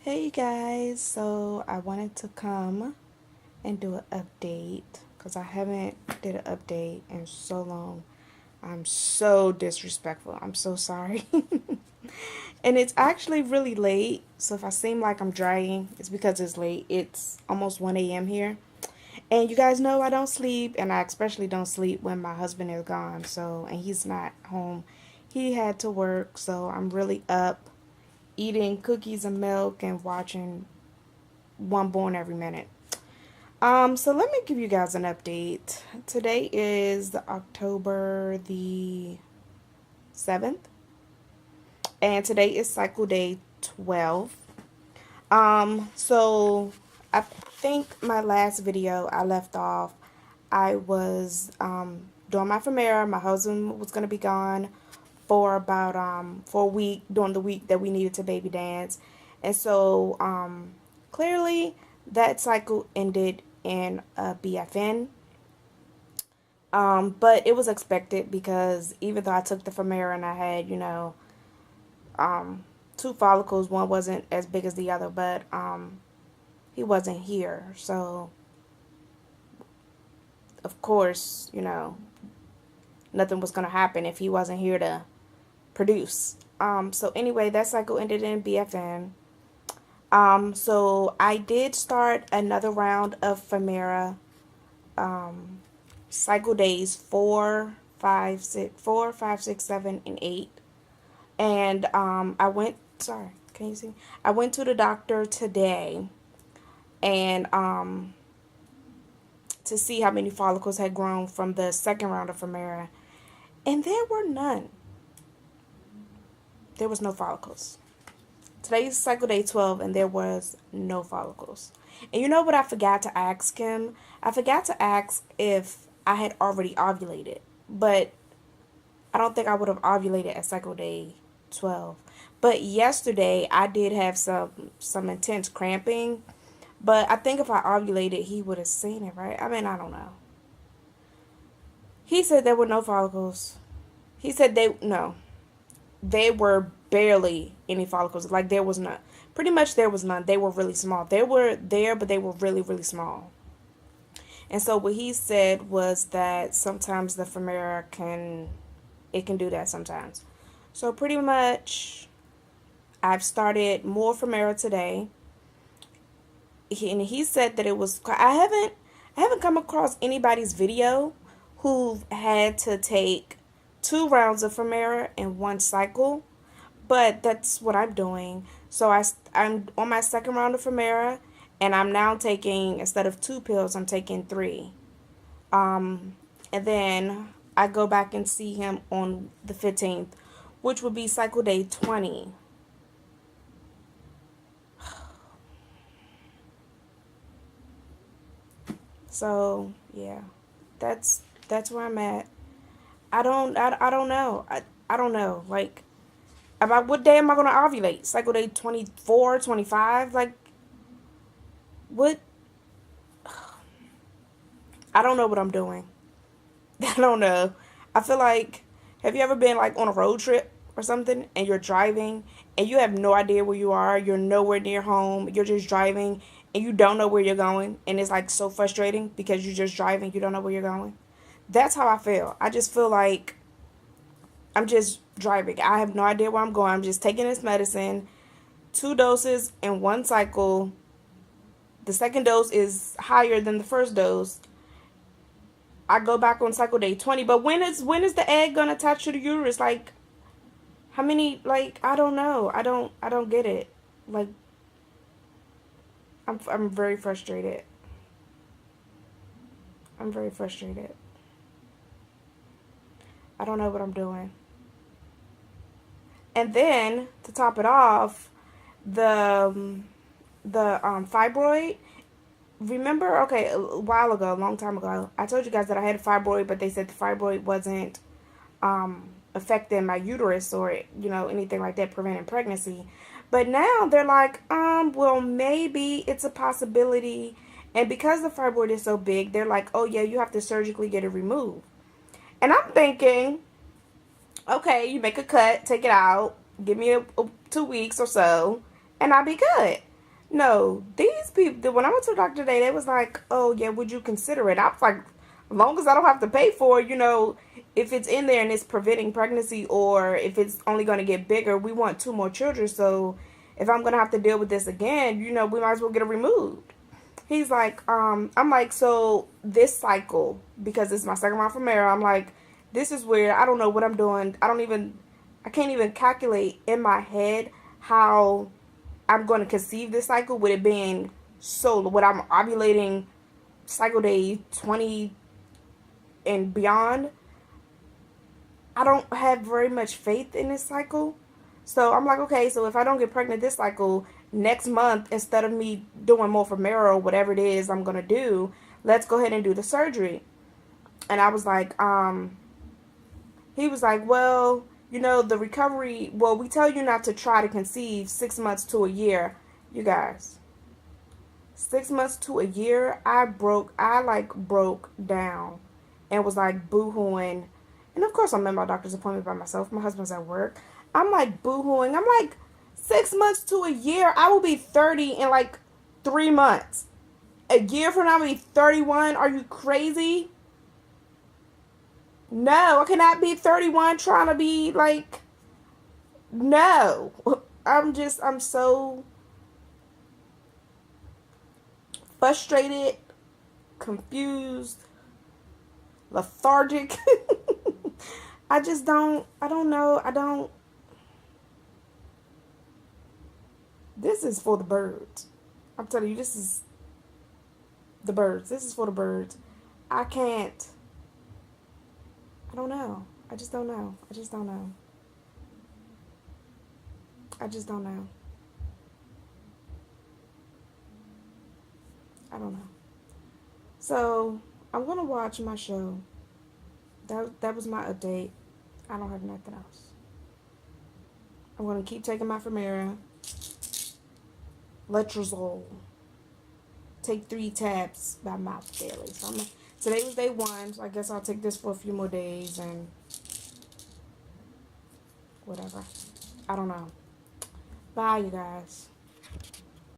Hey guys, so I wanted to come and do an update because I haven't did an update in so long. I'm so disrespectful. I'm so sorry. And it's actually really late, so if I seem like I'm dragging, it's because it's late. It's almost 1 a.m. here. And you guys know I don't sleep, and I especially don't sleep when my husband is gone, so and he's not home. He had to work, so I'm really up eating cookies and milk and watching One Born every minute. So let me give you guys an update. Today is October the 7th, and today is cycle day 12. So I think my last video I left off, I was doing my Femera. My husband was gonna be gone for about for a week during the week that we needed to baby dance, and so clearly that cycle ended in a BFN. But it was expected because even though I took the Femera and I had um two follicles, one wasn't as big as the other, but he wasn't here, so of course nothing was gonna happen if he wasn't here to produce. So anyway, that cycle ended in BFN. So I did start another round of Femera. Cycle days 4, 5, 6, 7, and 8. And I went. Sorry, can you see? I went to the doctor today, and to see how many follicles had grown from the second round of Femera, and there were none. There was no follicles. Today's cycle day 12, and there was no follicles. And you know what I forgot to ask him? I forgot to ask if I had already ovulated, but I don't think I would have ovulated at cycle day 12. But yesterday I did have some intense cramping, but I think if I ovulated, he would have seen it, right? I mean, I don't know. He said there were no follicles. He said they were barely any follicles. Like there was none. Pretty much there was none. They were really small. They were there, but they were really, really small. And so what he said was that sometimes the Femera can do that sometimes. So pretty much I've started more Femera today. And he said that it was I haven't come across anybody's video who had to take 2 rounds of Femera in one cycle, but that's what I'm doing. So I'm on my second round of Femera, and I'm now taking, instead of 2 pills, I'm taking 3. And then I go back and see him on the 15th, which would be cycle day 20. So yeah, that's where I'm at. I don't know. I don't know. Like, about what day am I gonna ovulate? Cycle day 24, 25? Like, what? I don't know what I'm doing. I don't know. I feel like, have you ever been like on a road trip or something and you're driving and you have no idea where you are? You're nowhere near home. You're just driving and you don't know where you're going, and it's like so frustrating because you're just driving, you don't know where you're going. That's how I feel. I just feel like I'm just driving. I have no idea where I'm going. I'm just taking this medicine, 2 doses in one cycle. The second dose is higher than the first dose. I go back on cycle day 20. But when is the egg gonna attach to the uterus? Like, how many? Like, I don't know. I don't get it. Like, I'm very frustrated. I'm very frustrated. I don't know what I'm doing. And then to top it off, the fibroid. Remember, okay, a while ago, a long time ago, I told you guys that I had a fibroid, but they said the fibroid wasn't affecting my uterus or anything like that, preventing pregnancy. But now they're like, well, maybe it's a possibility. And because the fibroid is so big, they're like, oh yeah, you have to surgically get it removed. And I'm thinking, okay, you make a cut, take it out, give me 2 weeks or so, and I'll be good. No, these people, when I went to the doctor today, they was like, oh, yeah, would you consider it? I was like, as long as I don't have to pay for it, if it's in there and it's preventing pregnancy or if it's only going to get bigger, we want two more children. So if I'm going to have to deal with this again, we might as well get it removed. He's like, I'm like, so this cycle, because it's my second round from Mara, I'm like, this is where I don't know what I'm doing. I can't even calculate in my head how I'm going to conceive this cycle with it being what I'm ovulating cycle day 20 and beyond. I don't have very much faith in this cycle. So I'm like, okay, so if I don't get pregnant this cycle, next month, instead of me doing more for Mara or whatever it is I'm going to do, let's go ahead and do the surgery. And I was like, he was like, well, the recovery, well, we tell you not to try to conceive 6 months to a year. You guys, 6 months to a year, I like broke down and was like boo-hooing. And of course, I'm at my doctor's appointment by myself. My husband's at work. I'm like boo-hooing. I'm like, 6 months to a year, I will be 30 in like 3 months. A year from now, I'll be 31. Are you crazy? No, I cannot be 31 trying to be like, no. I'm so frustrated, confused, lethargic. I don't know. This is for the birds. I'm telling you, this is the birds. This is for the birds. I can't, I don't know. I just don't know. I just don't know. I just don't know. I don't know. So I'm gonna watch my show. That was my update. I don't have nothing else. I'm gonna keep taking my Femera, Letrozole. Take 3 tabs by mouth daily. So today was day 1, so I guess I'll take this for a few more days and whatever. I don't know. Bye, you guys.